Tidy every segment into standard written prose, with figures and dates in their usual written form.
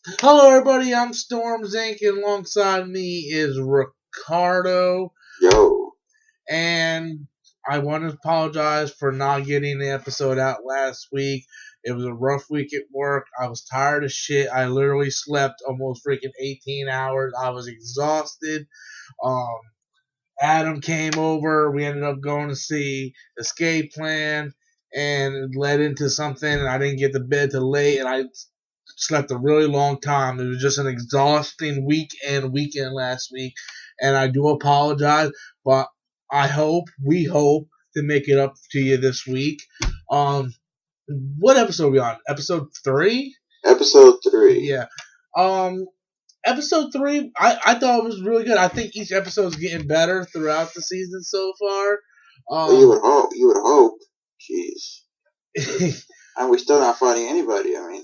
Hello, everybody. I'm Storm Zink, and alongside me is Ricardo. Yo, And I want to apologize for not getting the episode out last week. It was a rough week at work. I was tired of shit. I literally slept almost freaking 18 hours. I was exhausted. Um, Adam came over. We ended up going to see Escape Plan, and it led into something. And I didn't get to bed till late, and I slept a really long time. It was just an exhausting weekend last week, and I do apologize, but we hope to make it up to you this week. Um, what episode are we on? Episode 3? episode 3. Yeah. Um, episode 3, I thought it was really good. I think each episode is getting better throughout the season so far. Well, you would hope. You would hope. Jeez. we And we're still not fighting anybody. I mean,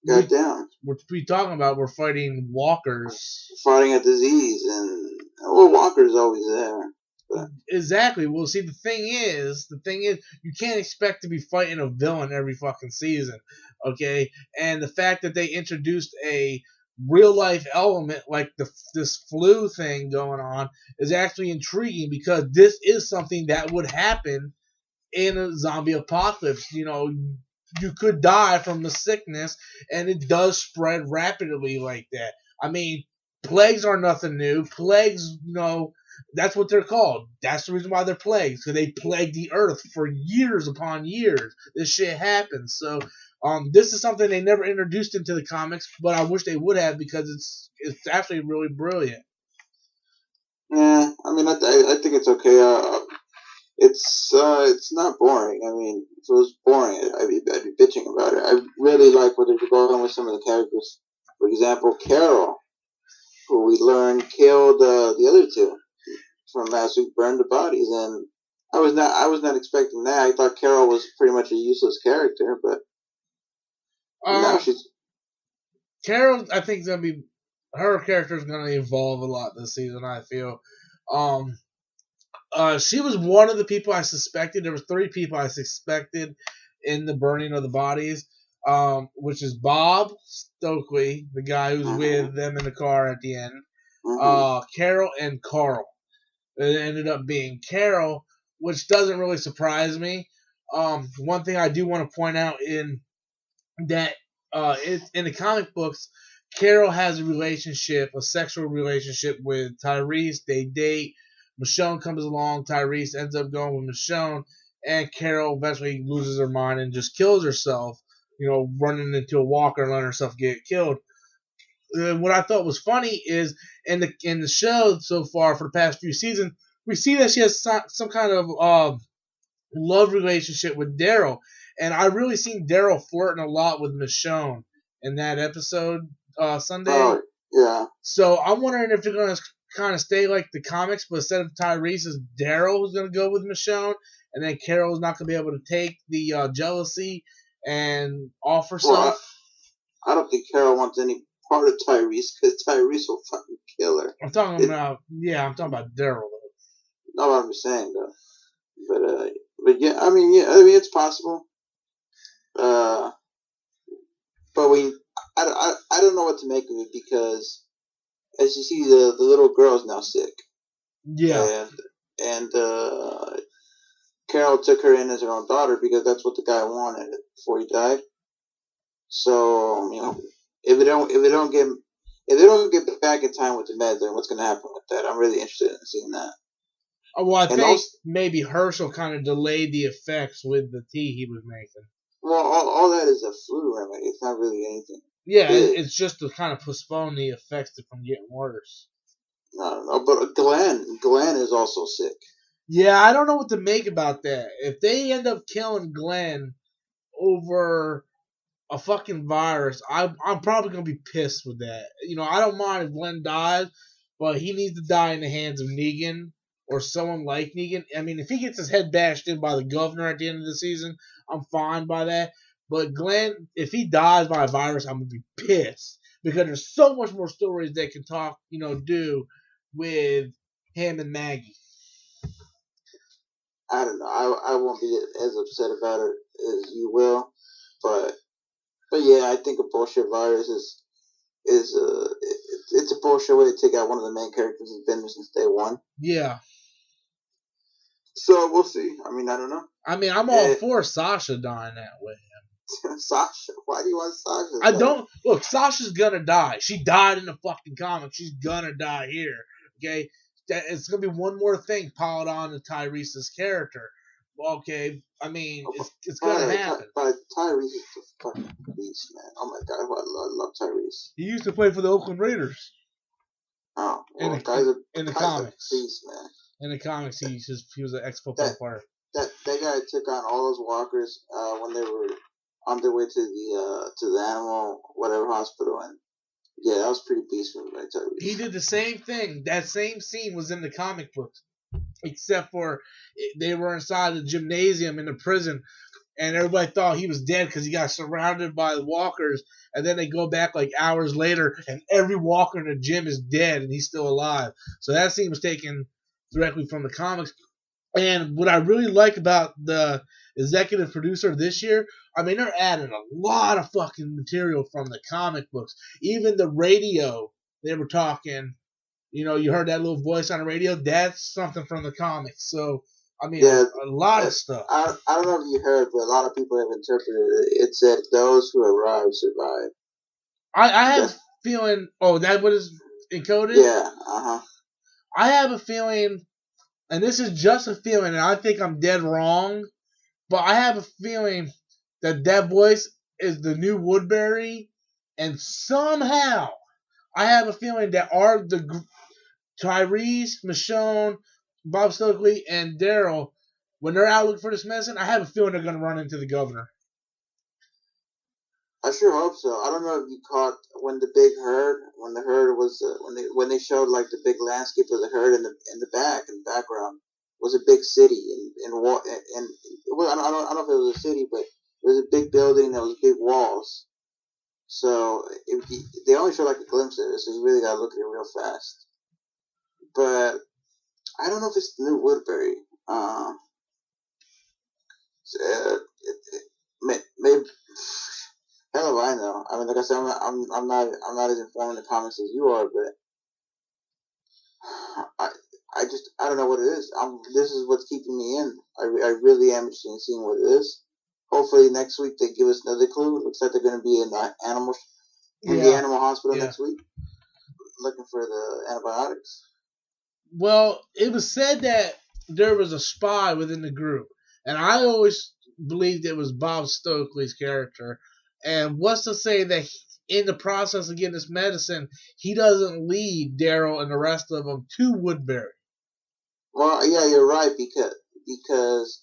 goddamn. what we talking about? We're fighting walkers. Fighting a disease, and well, Walker's always there. But Exactly. Well, see, the thing is, you can't expect to be fighting a villain every fucking season, okay? And the fact that they introduced a real life element like this flu thing going on is actually intriguing because this is something that would happen in a zombie apocalypse. You could die from the sickness, and it does spread rapidly like that. I mean, plagues are nothing new. Plagues, that's what they're called. That's the reason why they're plagues, because they plagued the earth for years upon years. This shit happens. So, this is something they never introduced into the comics, but I wish they would have because it's actually really brilliant. yeah, I mean, I think it's okay. It's not boring. I mean, if it was boring, I'd be bitching about it. I really like what they're going with some of the characters. For example, Carol, who we learned killed the other two from last week, burned the bodies, and I was not expecting that. I thought Carol was pretty much a useless character, but now Um, she's Carol, I think, is gonna be her character is gonna evolve a lot this season. I feel. Um, she was one of the people I suspected. There was 3 people I suspected in the burning of the bodies, which is Bob Stokely, the guy who's mm-hmm, with them in the car at the end, mm-hmm. Carol, and Carl. It ended up being Carol, which doesn't really surprise me. One thing I do want to point out in that in the comic books, Carol has a sexual relationship with Tyrese. They date. Michonne comes along. Tyrese ends up going with Michonne, and Carol eventually loses her mind and just kills herself. Running into a walker and letting herself get killed. What I thought was funny is in the show so far for the past few seasons, we see that she has some kind of love relationship with Daryl, and I really seen Daryl flirting a lot with Michonne in that episode Sunday. Oh yeah, So I'm wondering if they're gonna kind of stay like the comics, but instead of Tyrese, it's Daryl who's gonna go with Michonne, and then Carol's not gonna be able to take the jealousy and off well herself. I don't think Carol wants any part of Tyrese because Tyrese will fucking kill her. I'm talking about Daryl. Not what I'm saying though, but yeah, I mean it's possible. Uh, but I don't know what to make of it because as you see the little girl is now sick Yeah. and Carol took her in as her own daughter because that's what the guy wanted before he died. So if they don't get back in time with the meds, then what's going to happen with that? I'm really interested in seeing that. Well, I And think also, maybe Herschel kind of delayed the effects with the tea he was making. well, all that is a flu remedy. It's not really anything Yeah, big. it's just to kind of postpone the effects from getting worse. I don't know, but Glenn is also sick. Yeah, I don't know what to make about that. If they end up killing Glenn over a fucking virus, I'm probably gonna be pissed with that. I don't mind if Glenn dies, but he needs to die in the hands of Negan or someone like Negan. I mean, if he gets his head bashed in by the governor at the end of the season, I'm fine by that. But Glenn, if he dies by a virus, I'm gonna be pissed because there's so much more stories they can do with him and Maggie. I don't know. I won't be as upset about it as you will, but but yeah, I think a bullshit virus is. is it's a bullshit way to take out one of the main characters who's been there since day one. Yeah. So we'll see. I mean, I don't know. I mean, I'm all for Sasha dying that way. Sasha? Why do you want Sasha? I don't look. Sasha's gonna die. She died in the fucking comics. She's gonna die here. Okay, it's gonna be one more thing piled on to Tyrese's character. Okay, I mean, it's gonna happen. But Tyrese is the fucking beast, man. Oh my god, I love Tyrese. He used to play for the Oakland Raiders. Oh, well, in the comics, beast, man. In the comics, he was an ex-football player. That guy took on all those walkers when they were on their way to the animal whatever hospital, and yeah, that was pretty peaceful, right? He did the same thing. That same scene was in the comic books, except for they were inside the gymnasium in the prison, and everybody thought he was dead because he got surrounded by the walkers. And then they go back like hours later, and every walker in the gym is dead, and he's still alive. So that scene was taken directly from the comics. And what I really like about the executive producer this year, I mean, they're adding a lot of fucking material from the comic books. Even the radio, they were talking, you know, you heard that little voice on the radio, that's something from the comics. So, I mean, yeah, a lot of stuff. I don't know if you heard, but a lot of people have interpreted it. It said, those who arrive survive. I have a feeling, that what is encoded? Yeah, uh-huh. I have a feeling, and this is just a feeling, and I think I'm dead wrong, but I have a feeling that voice is the new Woodbury, and somehow I have a feeling that Tyrese, Michonne, Bob Stokely, and Daryl, when they're out looking for this medicine, I have a feeling they're going to run into the governor. I sure hope so. I don't know if you caught when the herd was when they showed like the big landscape of the herd in the background was a big city and it was, I don't know if it was a city, but it was a big building that was big walls. So they only showed like a glimpse of it, so you really gotta look at it real fast. But I don't know if it's the new Woodbury. Maybe. Hell if I know. I mean, like I said, I'm not as informed in the comics as you are, but I don't know what it is. This is what's keeping me in. I really am interested in seeing what it is. Hopefully next week they give us another clue. It looks like they're going to be in the animal hospital next week, looking for the antibiotics. Well, it was said that there was a spy within the group, and I always believed it was Bob Stokely's character. And what's to say that in the process of getting this medicine, he doesn't lead Daryl and the rest of them to Woodbury? Well, yeah, you're right, because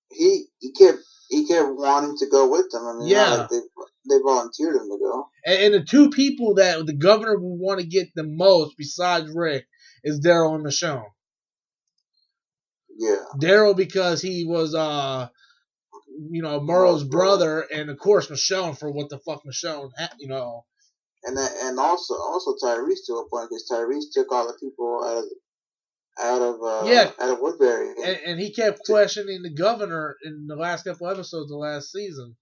he kept wanting to go with them. I mean, like they volunteered him to go. And the two people that the governor would want to get the most, besides Rick, is Daryl and Michonne. Yeah. Daryl because he was Murrow's brother, and of course Michonne for what the fuck Michonne, And also Tyrese to a point, because Tyrese took all the people out of Woodbury, and he kept questioning the governor in the last couple episodes of last season.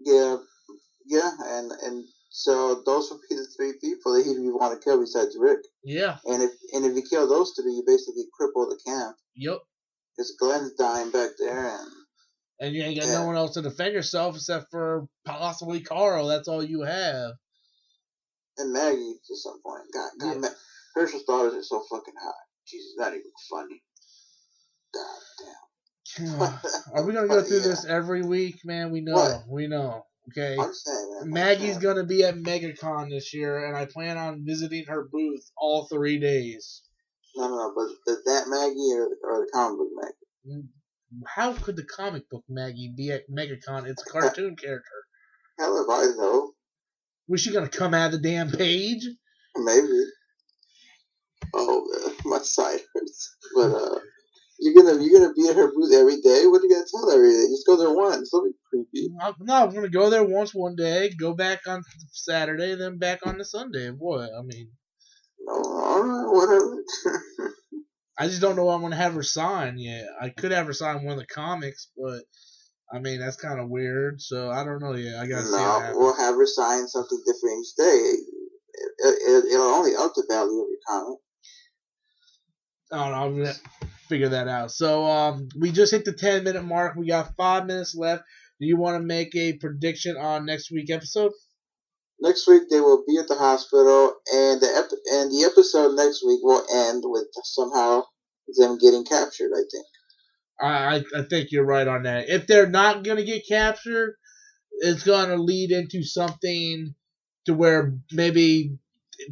Yeah, and so those would be the three people that he'd want to kill besides Rick. Yeah. And if you kill those three, you basically cripple the camp. Yep. Because Glenn's dying back there, and you ain't got no one else to defend yourself except for possibly Carl. That's all you have. And Maggie to some point. God, Herschel's daughters are so fucking hot. Jesus, not even funny. God damn. Are we gonna go through this every week, man? We know. What? We know. Okay. I'm saying, man. Maggie's gonna be at MegaCon this year, and I plan on visiting her booth all 3 days. No, but is that Maggie or the comic book Maggie? How could the comic book Maggie be at MegaCon? It's a cartoon character. Hell if I know. Was she gonna come out of the damn page? Maybe. Oh, my side hurts. But you're gonna be at her booth every day. What are you gonna tell her every day? Just go there once. Don't be creepy. No, I'm gonna go there once one day, go back on Saturday, then back on the Sunday. What? I mean. No, alright, whatever. I just don't know what I'm gonna have her sign yet. I could have her sign one of the comics, but I mean, that's kind of weird. So I don't know yet. I gotta see what No, happens. we'll have her sign something different each day. It'll only up the value of your comment. I don't know. I'm gonna figure that out. So we just hit the 10-minute mark. We got 5 minutes left. Do you want to make a prediction on next week's episode? Next week they will be at the hospital, and the episode next week will end with somehow them getting captured. I think. I think you're right on that. If they're not gonna get captured, it's gonna lead into something to where maybe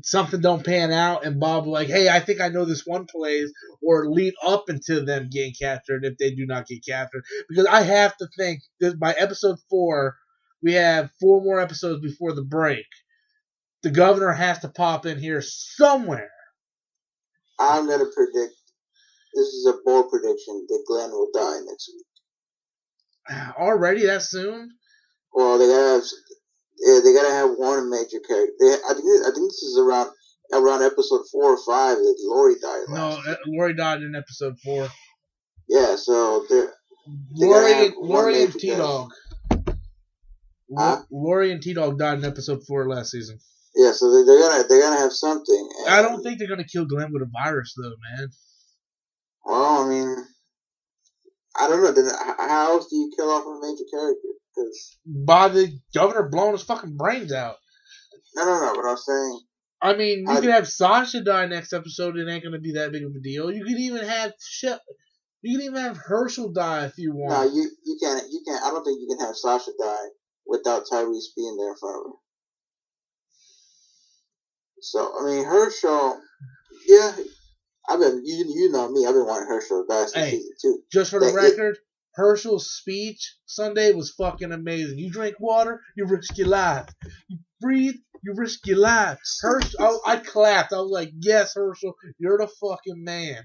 something don't pan out and Bob will like, hey, I think I know this one plays, or lead up into them getting captured if they do not get captured. Because I have to think that by episode 4, we have 4 more episodes before the break. The governor has to pop in here somewhere. I'm gonna predict. This is a bold prediction that Glenn will die next week. Already that soon? Well, they gotta have one major character. I think this is around episode 4 or 5 that Lori died. No, Lori died in episode 4. Yeah, so Lori and T-Dog. Huh? Lori and T-Dog died in episode 4 last season. Yeah, so they're gonna have something. I don't think they're gonna kill Glenn with a virus, though, man. Well, I mean, I don't know. Then how else do you kill off a major character? Because by the governor blowing his fucking brains out. No. But I'm saying. I mean, you could have Sasha die next episode. It ain't gonna be that big of a deal. You could even have You can even have Herschel die if you want. No, you can't. You can't. I don't think you can have Sasha die without Tyrese being there for her. So I mean, Herschel. Yeah, I've been. You know me. I've been wanting Herschel to die since season 2. Just for the record, Herschel's speech Sunday was fucking amazing. You drink water, you risk your life. You breathe, you risk your life. Herschel, I clapped. I was like, yes, Herschel, you're the fucking man.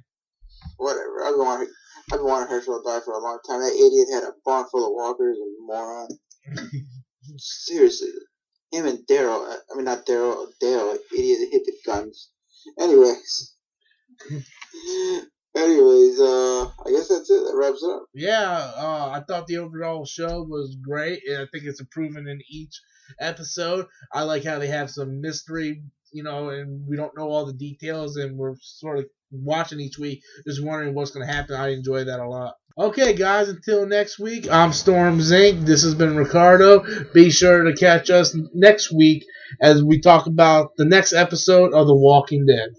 Whatever. I've been wanting Herschel to die for a long time. That idiot had a barn full of walkers and moron. Seriously. Him and Daryl. I mean, not Daryl. Dale, idiot that hit the guns. Anyways, I guess that's it. That wraps it up. Yeah, I thought the overall show was great, and I think it's improving in each episode. I like how they have some mystery, and we don't know all the details, and we're sort of watching each week, just wondering what's going to happen. I enjoy that a lot. Okay, guys, until next week, I'm Storm Zink. This has been Ricardo. Be sure to catch us next week as we talk about the next episode of The Walking Dead.